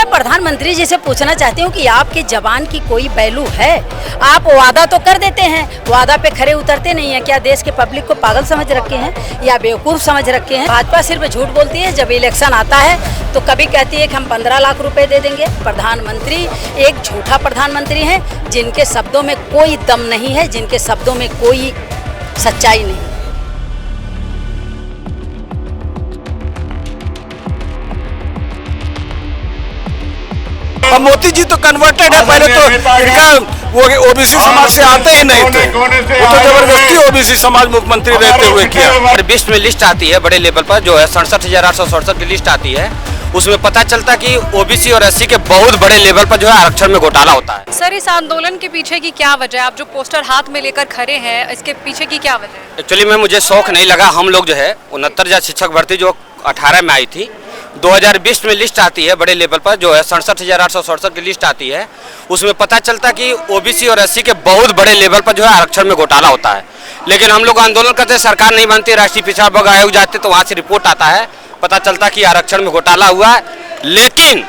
प्रधानमंत्री जी से पूछना चाहती हूँ कि आपके जवान की कोई वैल्यू है? आप वादा तो कर देते हैं, वादा पे खरे उतरते नहीं हैं। क्या देश के पब्लिक को पागल समझ रखे हैं या बेवकूफ़ समझ रखे हैं? भाजपा सिर्फ झूठ बोलती है। जब इलेक्शन आता है तो कभी कहती है कि हम 15 लाख रुपए दे देंगे। प्रधानमंत्री एक झूठा प्रधानमंत्री है, जिनके शब्दों में कोई दम नहीं है, जिनके शब्दों में कोई सच्चाई नहीं। अब मोदी जी तो कन्वर्टेड है, पहले तो इनका वो ओबीसी समाज से आते ही नहीं थे, वो तो जबरदस्ती ओबीसी समाज मुख्यमंत्री रहते हुए किया। लिस्ट में लिस्ट आती है बड़े लेवल पर, जो है 67,867 की लिस्ट आती है, उसमें पता चलता कि ओबीसी और एससी के बहुत बड़े लेवल पर जो है आरक्षण में घोटाला होता है। सर, इस आंदोलन के पीछे की क्या वजह है? आप जो पोस्टर हाथ में लेकर खड़े हैं, इसके पीछे की क्या वजह है? एक्चुअली में मुझे शौक नहीं लगा। हम लोग जो है 69,000 शिक्षक भर्ती जो 18 में आई थी, 2020 में लिस्ट आती है बड़े लेवल पर, जो है 67,867 की लिस्ट आती है, उसमें पता चलता कि ओबीसी और एससी के बहुत बड़े लेवल पर जो है आरक्षण में घोटाला होता है। लेकिन हम लोग आंदोलन करते, सरकार नहीं बनती, राष्ट्रीय पिछड़ा वर्ग आयोग जाते तो वहाँ से रिपोर्ट आता है, पता चलता कि आरक्षण में घोटाला हुआ है। लेकिन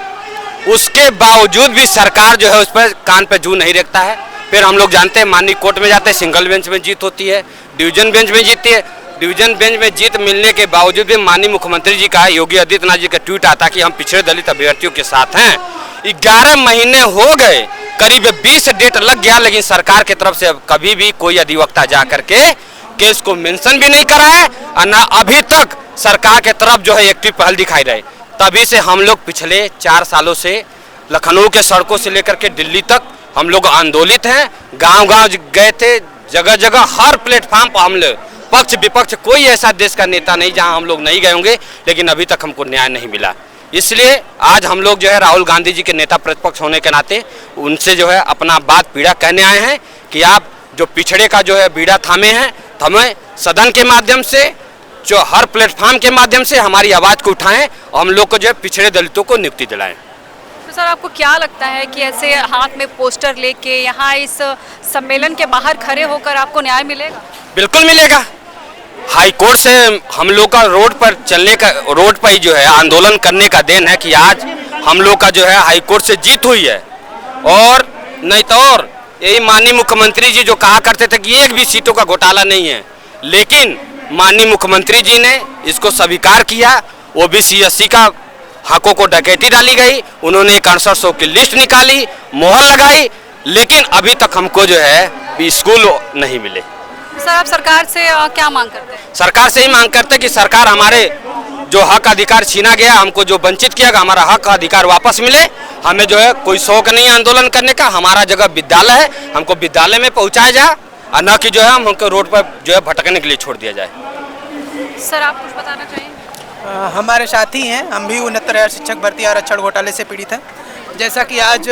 उसके बावजूद भी सरकार जो है उस पर कान पे जू नहीं रखता है। फिर हम लोग जानते हैं माननीय कोर्ट में जाते हैं, सिंगल बेंच में जीत होती है, डिवीजन बेंच में जीतती है। डिवीजन बेंच में जीत मिलने के बावजूद भी माननीय मुख्यमंत्री जी का, योगी आदित्यनाथ जी का ट्वीट आता कि हम पिछड़े दलित अभ्यर्थियों के साथ हैं। 11 महीने हो गए, करीब 20 डेट लग गया, लेकिन सरकार की तरफ से कभी भी कोई अधिवक्ता जा करके केस को मेंशन भी नहीं करा है और न अभी तक सरकार के तरफ जो है एक्टिव पहल दिखाई रहे। तभी से हम लोग पिछले 4 सालों से लखनऊ के सड़कों से लेकर के दिल्ली तक हम लोग आंदोलित हैं। गांव-गांव गए थे, जगह जगह हर प्लेटफॉर्म पर हम लोग, पक्ष विपक्ष कोई ऐसा देश का नेता नहीं जहां हम लोग नहीं गए होंगे, लेकिन अभी तक हमको न्याय नहीं मिला। इसलिए आज हम लोग जो है राहुल गांधी जी के नेता प्रतिपक्ष होने के नाते उनसे जो है अपना बात पीड़ा कहने आए हैं कि आप जो पिछड़े का जो है बीड़ा थामे हैं, हमें सदन के माध्यम से, जो हर प्लेटफॉर्म के माध्यम से हमारी आवाज़ को उठाएं और हम लोग को जो है पिछड़े दलितों को नियुक्ति दिलाएं। तो सर, आपको क्या लगता है कि ऐसे हाथ में पोस्टर लेके यहाँ इस सम्मेलन के बाहर खड़े होकर आपको न्याय मिलेगा? बिल्कुल मिलेगा। हाई कोर्ट से हम लोग का रोड पर चलने का, रोड पर ही जो है आंदोलन करने का देन है कि आज हम लोग का जो है हाई कोर्ट से जीत हुई है। और नहीं तो और यही माननीय मुख्यमंत्री जी जो कहा करते थे कि एक भी सीटों का घोटाला नहीं है, लेकिन माननीय मुख्यमंत्री जी ने इसको स्वीकार किया। ओबीसी एससी का हकों को डकैती डाली गई, उन्होंने 6100 की लिस्ट निकाली, मोहर लगाई, लेकिन अभी तक हमको जो है स्कूल नहीं मिले। सर, आप सरकार से क्या मांग करते हैं? सरकार से ही मांग करते हैं कि सरकार हमारे जो हक अधिकार छीना गया, हमको जो वंचित किया गया, हमारा हक अधिकार वापस मिले। हमें जो है कोई शौक नहीं है आंदोलन करने का, हमारा जगह विद्यालय है, हमको विद्यालय में पहुंचाया जाए और न कि जो है हमको रोड पर जो है भटकने के लिए छोड़ दिया जाए। सर, आप कुछ बताना चाहेंगे? हमारे साथी हैं, हम भी 69,000 शिक्षक भर्ती आरक्षण घोटाले से पीड़ित हैं। जैसा कि आज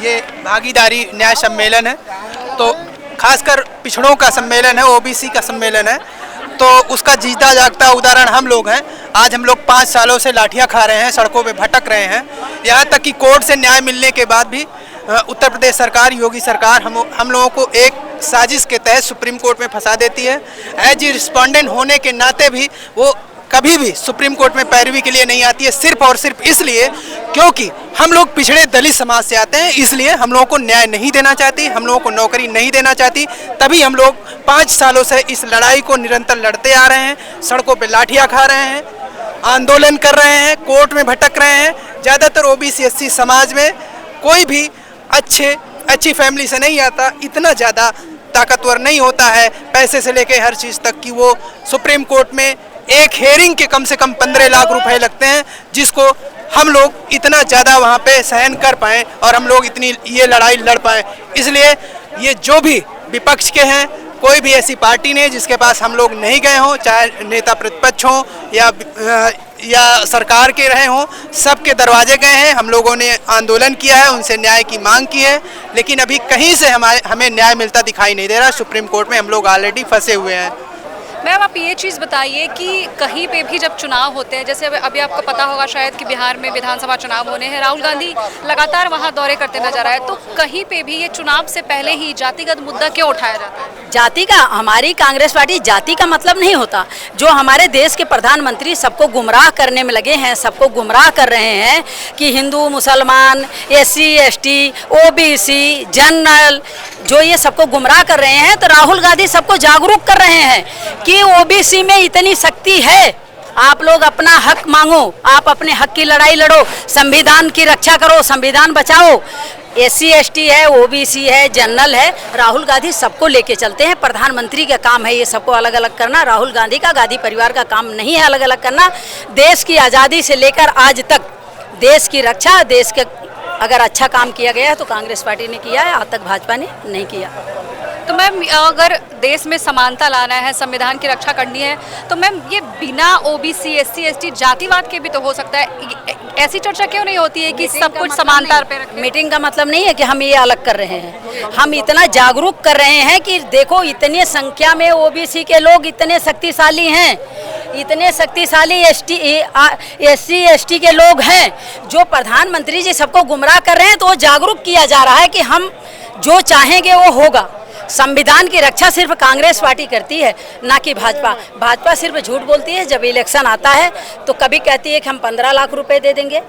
ये भागीदारी न्याय सम्मेलन है, तो खासकर पिछड़ों का सम्मेलन है, ओबीसी का सम्मेलन है, तो उसका जीता जागता उदाहरण हम लोग हैं। आज हम लोग 5 सालों से लाठियां खा रहे हैं, सड़कों पे भटक रहे हैं, यहाँ तक कि कोर्ट से न्याय मिलने के बाद भी उत्तर प्रदेश सरकार, योगी सरकार हम लोगों को एक साजिश के तहत सुप्रीम कोर्ट में फंसा देती है। एज ए रिस्पोंडेंट होने के नाते भी वो कभी भी सुप्रीम कोर्ट में पैरवी के लिए नहीं आती है, सिर्फ और सिर्फ इसलिए क्योंकि हम लोग पिछड़े दलित समाज से आते हैं, इसलिए हम लोगों को न्याय नहीं देना चाहती, हम लोगों को नौकरी नहीं देना चाहती। तभी हम लोग 5 सालों से इस लड़ाई को निरंतर लड़ते आ रहे हैं, सड़कों पे लाठियां खा रहे हैं, आंदोलन कर रहे हैं, कोर्ट में भटक रहे हैं। ज़्यादातर ओबीसी एससी समाज में कोई भी अच्छी फैमिली से नहीं आता, इतना ज़्यादा ताकतवर नहीं होता है, पैसे से लेके हर चीज़ तक, कि वो सुप्रीम कोर्ट में एक हेयरिंग के कम से कम 15 लाख रुपए लगते हैं, जिसको हम लोग इतना ज़्यादा वहाँ पे सहन कर पाएँ और हम लोग इतनी ये लड़ाई लड़ पाएँ। इसलिए ये जो भी विपक्ष के हैं, कोई भी ऐसी पार्टी नहीं जिसके पास हम लोग नहीं गए हों, चाहे नेता प्रतिपक्ष हों या सरकार के रहे हों, सबके दरवाजे गए हैं। हम लोगों ने आंदोलन किया है, उनसे न्याय की मांग की है, लेकिन अभी कहीं से हमें न्याय मिलता दिखाई नहीं दे रहा। सुप्रीम कोर्ट में हम लोग ऑलरेडी फंसे हुए हैं। मैम, आप ये चीज़ बताइए कि कहीं पे भी जब चुनाव होते हैं, जैसे अभी आपको पता होगा शायद कि बिहार में विधानसभा चुनाव होने हैं, राहुल गांधी लगातार वहाँ दौरे करते नजर आए, तो कहीं पे भी ये चुनाव से पहले ही जातिगत मुद्दा क्यों उठाया जाता है? जाति का, हमारी कांग्रेस पार्टी जाति का मतलब नहीं होता। जो हमारे देश के प्रधानमंत्री सबको गुमराह करने में लगे हैं, सबको गुमराह कर रहे हैं कि हिंदू मुसलमान, SC ST OBC जनरल, जो ये सबको गुमराह कर रहे हैं, तो राहुल गांधी सबको जागरूक कर रहे हैं कि OBC में इतनी शक्ति है। आप लोग अपना हक मांगो, आप अपने हक की लड़ाई लड़ो, संविधान की रक्षा करो, संविधान बचाओ। SC ST है, OBC है, जनरल है, राहुल गांधी सबको लेके चलते हैं। प्रधानमंत्री का काम है ये सबको अलग अलग करना। राहुल गांधी का, गांधी परिवार का काम नहीं है अलग अलग करना। देश की आज़ादी से लेकर आज तक देश की रक्षा, देश के अगर अच्छा काम किया गया है तो कांग्रेस पार्टी ने किया है, आज तक भाजपा ने नहीं किया। तो मैम अगर देश में समानता लाना है, संविधान की रक्षा करनी है, तो मैम ये बिना OBC SC ST जातिवाद के भी तो हो सकता है। ऐसी चर्चा क्यों नहीं होती है कि सब कुछ समानता पे रखें? मीटिंग का मतलब नहीं है कि हम ये अलग कर रहे हैं, हम इतना जागरूक कर रहे हैं कि देखो इतनी संख्या में OBC के लोग इतने शक्तिशाली हैं, इतने शक्तिशाली SC ST के लोग हैं, जो प्रधानमंत्री जी सबको गुमराह कर रहे हैं। तो वो जागरूक किया जा रहा है कि हम जो चाहेंगे वो होगा। संविधान की रक्षा सिर्फ कांग्रेस पार्टी करती है, ना कि भाजपा। भाजपा सिर्फ झूठ बोलती है। जब इलेक्शन आता है तो कभी कहती है कि हम 15 लाख रुपए दे देंगे,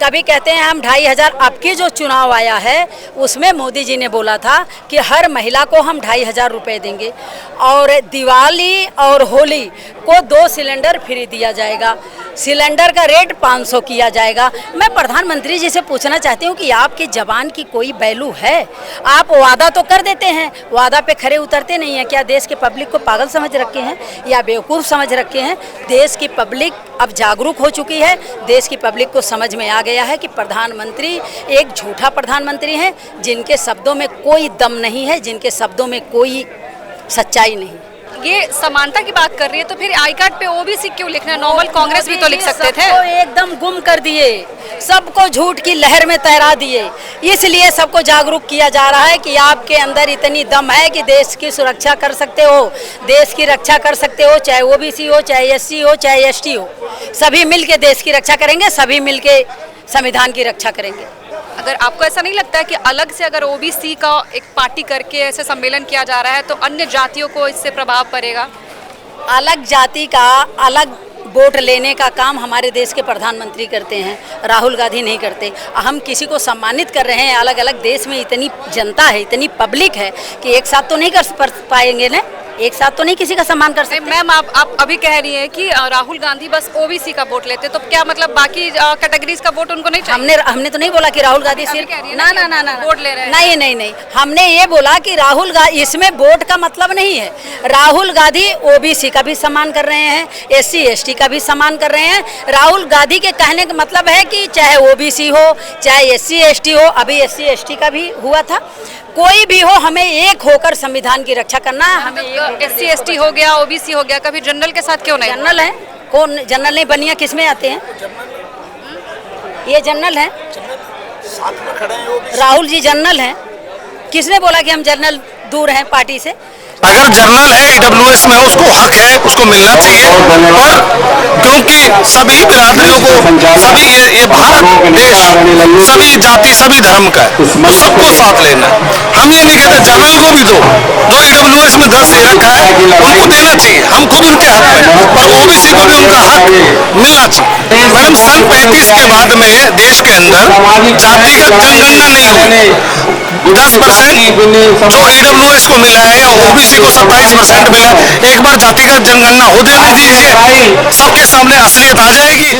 कभी कहते हैं हम 2500। अब की जो चुनाव आया है उसमें मोदी जी ने बोला था कि हर महिला को हम 2500 रुपए देंगे, और दिवाली और होली को 2 सिलेंडर फ्री दिया जाएगा, सिलेंडर का रेट 500 किया जाएगा। मैं प्रधानमंत्री जी से पूछना चाहती हूँ कि आपकी जबान की कोई वैल्यू है? आप वादा तो कर देते हैं, वादा पे खरे उतरते नहीं हैं। क्या देश के पब्लिक को पागल समझ रखे हैं या बेवकूफ़ समझ रखे हैं? देश की पब्लिक अब जागरूक हो चुकी है। देश की पब्लिक को समझ में आ गया है कि प्रधानमंत्री एक झूठा प्रधानमंत्री हैं, जिनके शब्दों में कोई दम नहीं है, जिनके शब्दों में कोई सच्चाई नहीं। ये समानता की बात कर रही है तो फिर आई कार्ड पे OBC क्यों लिखना है? नॉर्मल कांग्रेस भी तो लिख सकते थे। सबको एकदम गुम कर दिए, सबको झूठ की लहर में तैरा दिए। इसलिए सबको जागरूक किया जा रहा है कि आपके अंदर इतनी दम है कि देश की सुरक्षा कर सकते हो, देश की रक्षा कर सकते हो, चाहे OBC हो, चाहे SC हो, चाहे ST हो। सभी मिल के देश की रक्षा करेंगे, सभी मिल के संविधान की रक्षा करेंगे। अगर आपको ऐसा नहीं लगता है कि अलग से अगर OBC का एक पार्टी करके ऐसे सम्मेलन किया जा रहा है तो अन्य जातियों को इससे प्रभाव पड़ेगा? अलग जाति का अलग वोट लेने का काम हमारे देश के प्रधानमंत्री करते हैं, राहुल गांधी नहीं करते। हम किसी को सम्मानित कर रहे हैं, अलग अलग देश में इतनी जनता है, इतनी पब्लिक है कि एक साथ तो नहीं कर पाएंगे ना, एक साथ तो नहीं किसी का सम्मान कर सकते। मैम आप अभी कह रही हैं कि राहुल गांधी बस OBC का वोट लेते, तो क्या मतलब बाकी कैटेगरीज का वोट उनको नहीं चाहिए? हमने तो नहीं बोला कि राहुल गांधी सिर्फ ना वोट ले रहे हैं। नहीं, हमने ये बोला कि राहुल गांधी, इसमें वोट का मतलब नहीं है। राहुल गांधी OBC का भी सम्मान कर रहे हैं, SC ST का भी सम्मान कर रहे हैं। राहुल गांधी के कहने का मतलब है कि चाहे OBC हो, चाहे SC ST हो, अभी SC ST का भी हुआ था, कोई भी हो, हमें एक होकर संविधान की रक्षा करना है। हमें SC ST हो गया, OBC हो गया, कभी जनरल के साथ क्यों नहीं? जनरल है, कौन जनरल नहीं? बनिया किस में आते हैं? ये जनरल है, राहुल जी जनरल हैं। किसने बोला कि हम जनरल दूर हैं पार्टी से? अगर जर्नल है, EWS में है, उसको हक है, उसको मिलना चाहिए। और क्योंकि सभी बिरादरियों को, सभी ये भारत देश सभी जाति सभी धर्म का है, तो सबको साथ लेना है। हम ये नहीं कहते जर्नल को भी दो, जो EWS में 10 दे रखा है उनको देना चाहिए, हम खुद उनके हक में, और OBC को भी उनका हक मिलना चाहिए। मैडम, सन 35 के बाद में देश के अंदर जातिगत जनगणना नहीं हुई। 10% जो EWS को मिला है या OBC को 27% मिला है। एक बार जातिगत जनगणना हो जाने दीजिए, सबके सामने असलियत आ जाएगी।